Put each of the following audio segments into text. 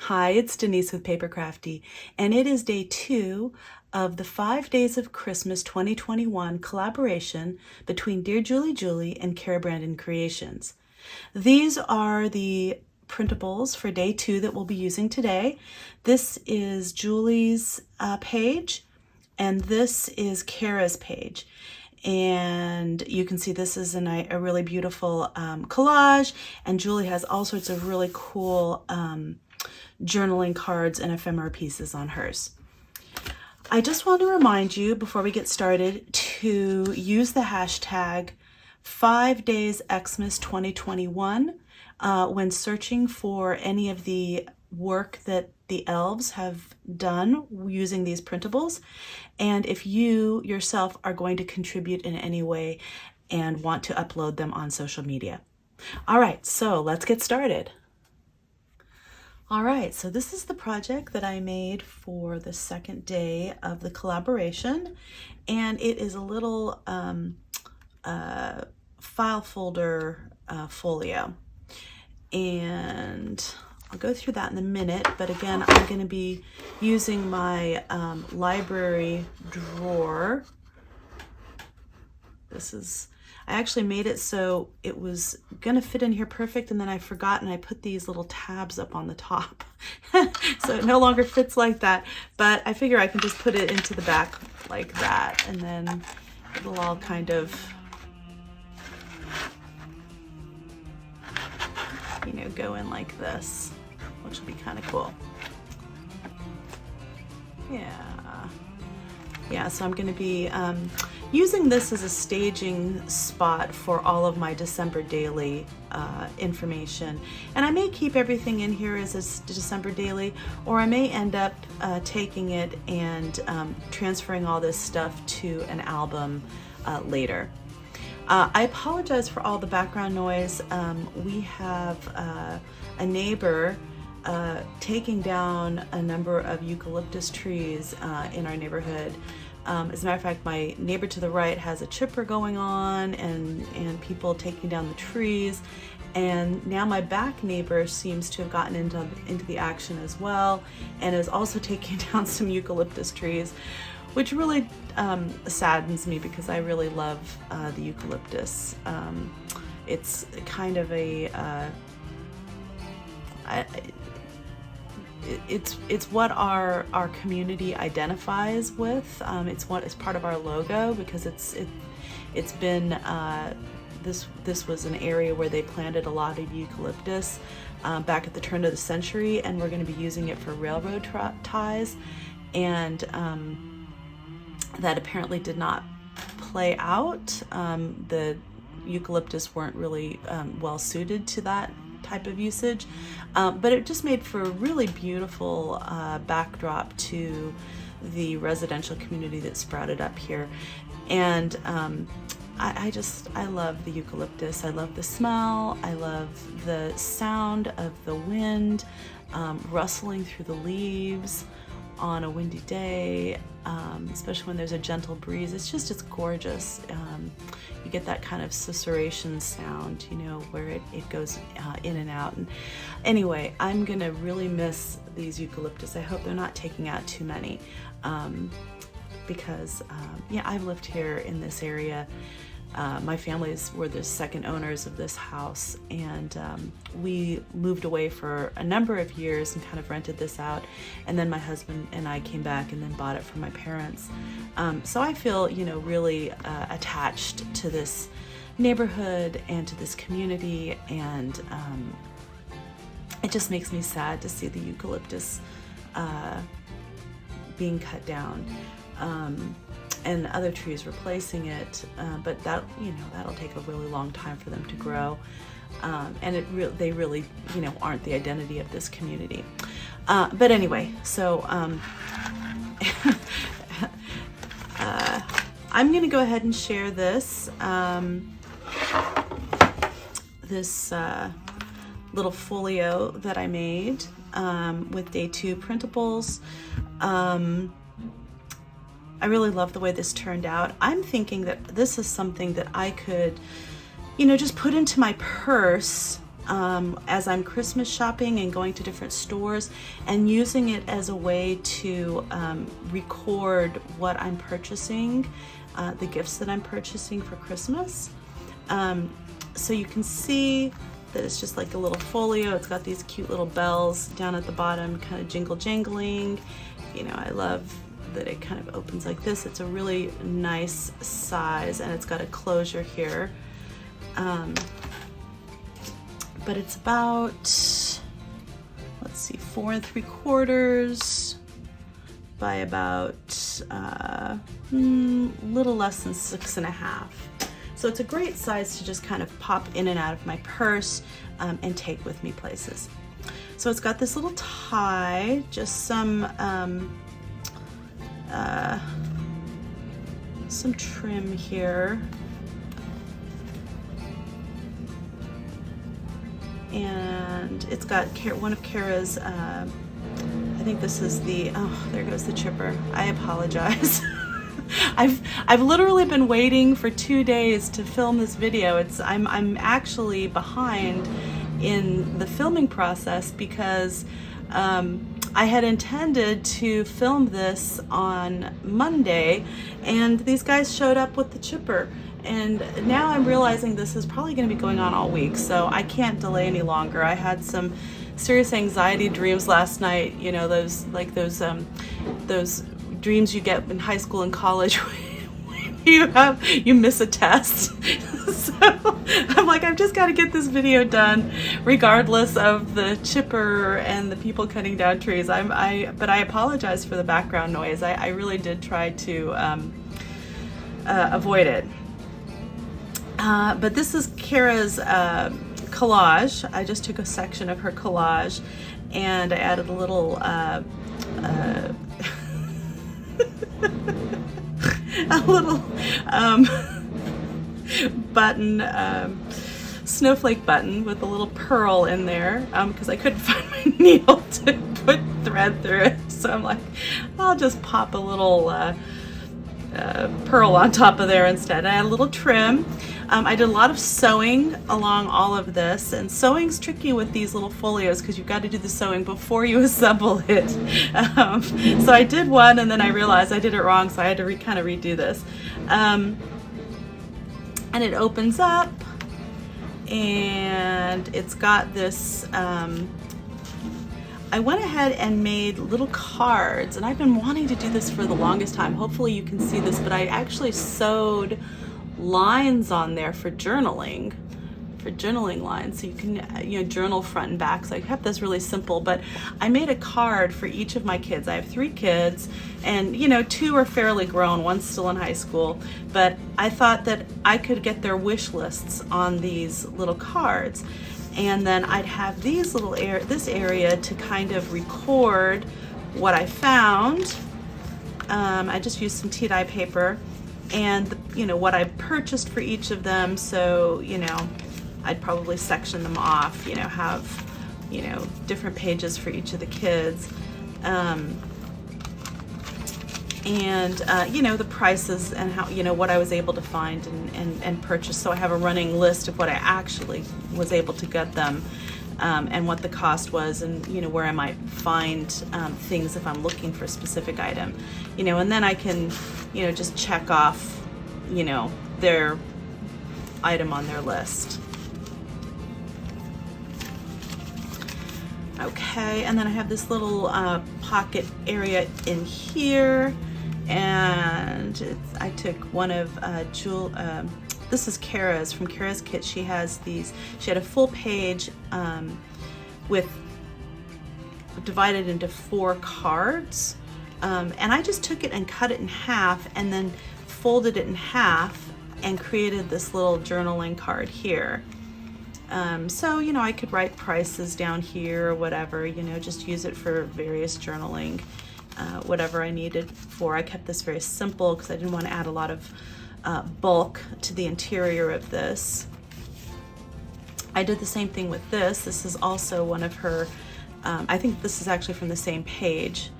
Hi, it's Denise with Paper Crafty, and it is day 2 of the 5 Days of Christmas 2021 collaboration between Dear Julie and Cara Creations. These are the printables for day 2 that we'll be using today. This is Julie's page, and this is Cara's page. And you can see this is a really beautiful collage, and Julie has all sorts of really cool journaling cards and ephemera pieces on hers. I just want to remind you before we get started to use the hashtag 5daysxmas2021 when searching for any of the work that the elves have done using these printables, and if you yourself are going to contribute in any way and want to upload them on social media. All right, so let's get started. All right, so this is the project that I made for the second day of the collaboration, and it is a little file folder folio, and I'll go through that in a minute, but again, I'm going to be using my library drawer. I actually made it so it was gonna fit in here perfect, and then I forgot and I put these little tabs up on the top. So it no longer fits like that, but I figure I can just put it into the back like that, and then it'll all kind of, go in like this, which will be kind of cool. Yeah, so I'm going to be using this as a staging spot for all of my December daily information. And I may keep everything in here as a December daily, or I may end up taking it and transferring all this stuff to an album later. I apologize for all the background noise. We have a neighbor taking down a number of eucalyptus trees in our neighborhood. As a matter of fact, my neighbor to the right has a chipper going on and people taking down the trees. And now my back neighbor seems to have gotten into the action as well, and is also taking down some eucalyptus trees, which really saddens me because I really love the eucalyptus. It's kind of it's what our community identifies with. It's part of our logo because it's been this was an area where they planted a lot of eucalyptus back at the turn of the century, and we're going to be using it for railroad ties, and that apparently did not play out. The eucalyptus weren't really well suited to that type of usage, but it just made for a really beautiful backdrop to the residential community that sprouted up here. And I love the eucalyptus. I love the smell. I love the sound of the wind rustling through the leaves on a windy day, especially when there's a gentle breeze. It's gorgeous. You get that kind of susurration sound, where it goes in and out. And anyway, I'm gonna really miss these eucalyptus. I hope they're not taking out too many, because I've lived here in this area. My families were the second owners of this house, and we moved away for a number of years and kind of rented this out, and then my husband and I came back and then bought it from my parents. So I feel really attached to this neighborhood and to this community, and it just makes me sad to see the eucalyptus being cut down. And other trees replacing it, but that'll take a really long time for them to grow, and they really aren't the identity of this community. But anyway, so I'm gonna go ahead and share this little folio that I made with day 2 printables. I really love the way this turned out. I'm thinking that this is something that I could, just put into my purse as I'm Christmas shopping and going to different stores, and using it as a way to record what I'm purchasing, the gifts that I'm purchasing for Christmas. So you can see that it's just like a little folio. It's got these cute little bells down at the bottom, kind of jingle jangling. You know, I love that it kind of opens like this. It's a really nice size, and it's got a closure here. But it's about, let's see, 4 3/4 by about little less than 6.5. So it's a great size to just kind of pop in and out of my purse and take with me places. So it's got this little tie, just some trim here. And it's got one of Cara's, I think this is the, oh, there goes the chipper. I apologize. I've literally been waiting for 2 days to film this video. I'm actually behind in the filming process because I had intended to film this on Monday, and these guys showed up with the chipper. And now I'm realizing this is probably going to be going on all week, so I can't delay any longer. I had some serious anxiety dreams last night. You know, those dreams you get in high school and college when you miss a test. So I'm like, I've just got to get this video done, regardless of the chipper and the people cutting down trees. But I apologize for the background noise. I really did try to avoid it. But this is Cara's collage. I just took a section of her collage and I added a little button, snowflake button with a little pearl in there because I couldn't find my needle to put thread through it. So I'm like, I'll just pop a little pearl on top of there instead. I had a little trim. I did a lot of sewing along all of this, and sewing's tricky with these little folios because you've got to do the sewing before you assemble it. So I did one, and then I realized I did it wrong, so I had to kind of redo this. And it opens up, and it's got this, I went ahead and made little cards, and I've been wanting to do this for the longest time. Hopefully you can see this, but I actually sewed lines on there for journaling lines, so you can journal front and back. So I kept this really simple, but I made a card for each of my kids. I have 3 kids, and 2 are fairly grown, one's still in high school, but I thought that I could get their wish lists on these little cards, and then I'd have these little this area to kind of record what I found. I just used some tea-dye paper and what I purchased for each of them. So I'd probably section them off, have different pages for each of the kids, and the prices and how what I was able to find and purchase. So I have a running list of what I actually was able to get them, and what the cost was, and where I might find things if I'm looking for a specific item, and then I can just check off their item on their list. Okay, and then I have this little pocket area in here, and I took one of this is Cara's, from Cara's kit. She has these, she had a full page with divided into 4 cards, and I just took it and cut it in half and then folded it in half and created this little journaling card here. So I could write prices down here or whatever, just use it for various journaling, whatever I needed for. I kept this very simple because I didn't want to add a lot of bulk to the interior of this. I did the same thing with this. This is also one of her, I think this is actually from the same page.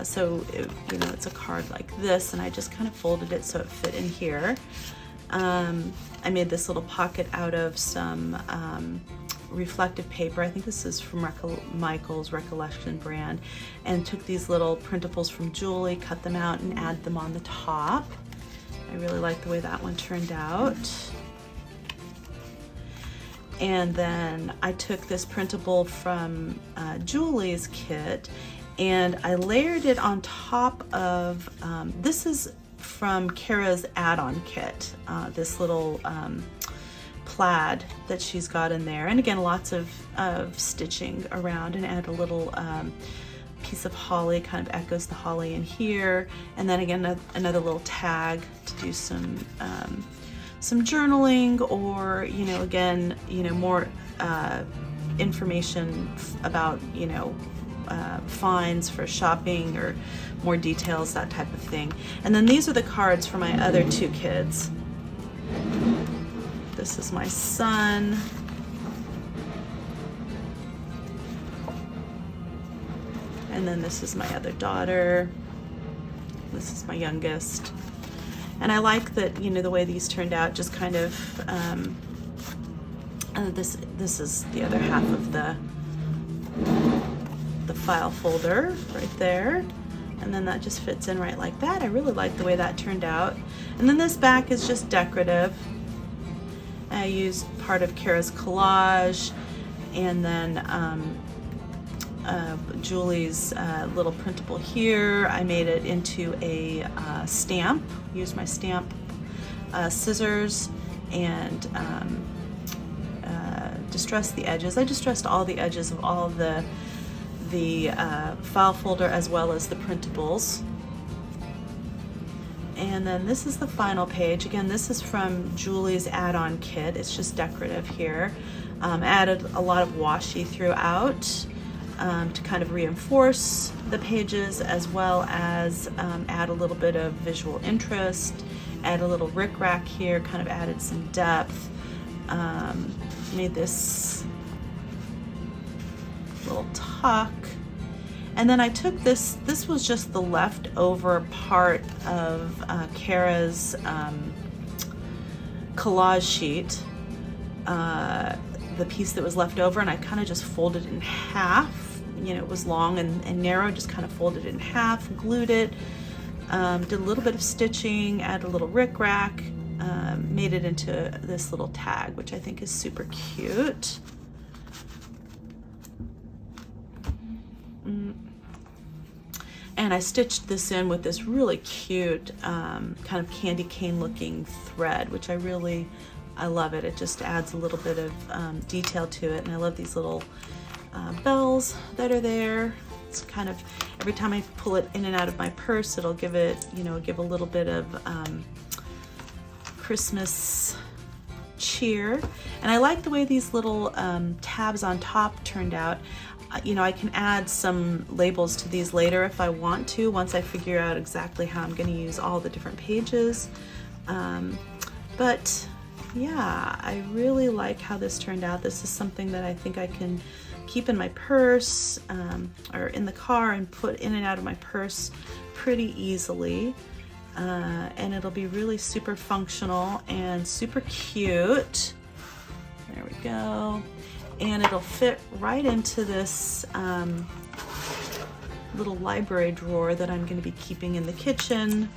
So it's a card like this, and I just kind of folded it so it fit in here. I made this little pocket out of some reflective paper. I think this is from Michael's Recollection brand, and took these little printables from Julie, cut them out and add them on the top. I really like the way that one turned out. And then I took this printable from Julie's kit and I layered it on top of, this is from Cara's add-on kit, this little plaid that she's got in there. And again, lots of stitching around, and add a little piece of holly, kind of echoes the holly in here. And then again, another little tag to do some journaling, or, you know, again, you know, more information about, you know, finds for shopping, or more details, that type of thing. And then these are the cards for my other two kids. This is my son. And then this is my other daughter. This is my youngest. And I like that, you know, the way these turned out, just kind of, this is the other half of the file folder right there. And then that just fits in right like that. I really like the way that turned out. And then this back is just decorative. I used part of Cara's collage, and then Julie's little printable here. I made it into a stamp, used my stamp scissors, and distressed the edges. I distressed all the edges of all of the file folder as well as the printables. And then this is the final page. Again, this is from Julie's add-on kit. It's just decorative here. Added a lot of washi throughout to kind of reinforce the pages, as well as add a little bit of visual interest, add a little rickrack here, kind of added some depth. Made this little tuck. And then I took this was just the leftover part of Cara's collage sheet, the piece that was left over, and I kind of just folded it in half. You know, it was long and narrow, just kind of folded it in half, glued it, did a little bit of stitching, added a little rickrack, made it into this little tag, which I think is super cute. And I stitched this in with this really cute kind of candy cane looking thread, which I love it. It just adds a little bit of detail to it. And I love these little bells that are there. It's kind of, every time I pull it in and out of my purse, it'll give it, you know, give a little bit of Christmas cheer. And I like the way these little tabs on top turned out. You know, I can add some labels to these later if I want to, once I figure out exactly how I'm going to use all the different pages. But yeah, I really like how this turned out. This is something that I think I can keep in my purse or in the car and put in and out of my purse pretty easily. And it'll be really super functional and super cute. There we go. And it'll fit right into this little library drawer that I'm going to be keeping in the kitchen,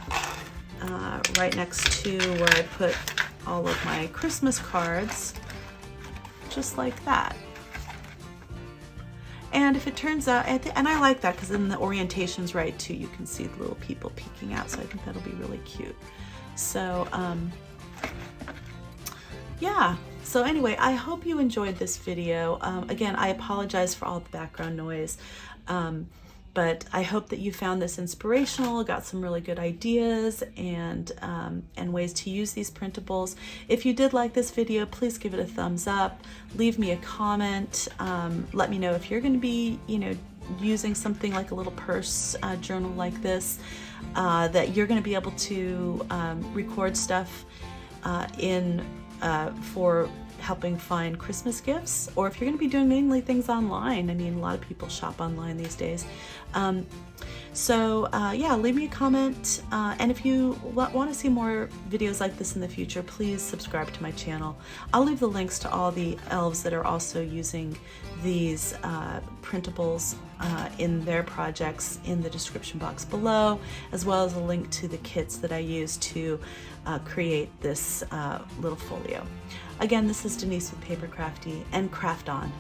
right next to where I put all of my Christmas cards, just like that. And if it turns out, and I like that because then the orientation's right too. You can see the little people peeking out, so I think that'll be really cute. So yeah. So anyway, I hope you enjoyed this video. Again, I apologize for all the background noise, but I hope that you found this inspirational, got some really good ideas and ways to use these printables. If you did like this video, please give it a thumbs up, leave me a comment, let me know if you're going to be, you know, using something like a little purse journal like this, that you're going to be able to record stuff in for helping find Christmas gifts, or if you're going to be doing mainly things online. I mean, a lot of people shop online these days. So yeah, leave me a comment, and if you want to see more videos like this in the future, please subscribe to my channel. I'll leave the links to all the elves that are also using these printables in their projects in the description box below, as well as a link to the kits that I use to create this little folio. Again, this is Denise with Paper Crafty, and craft on.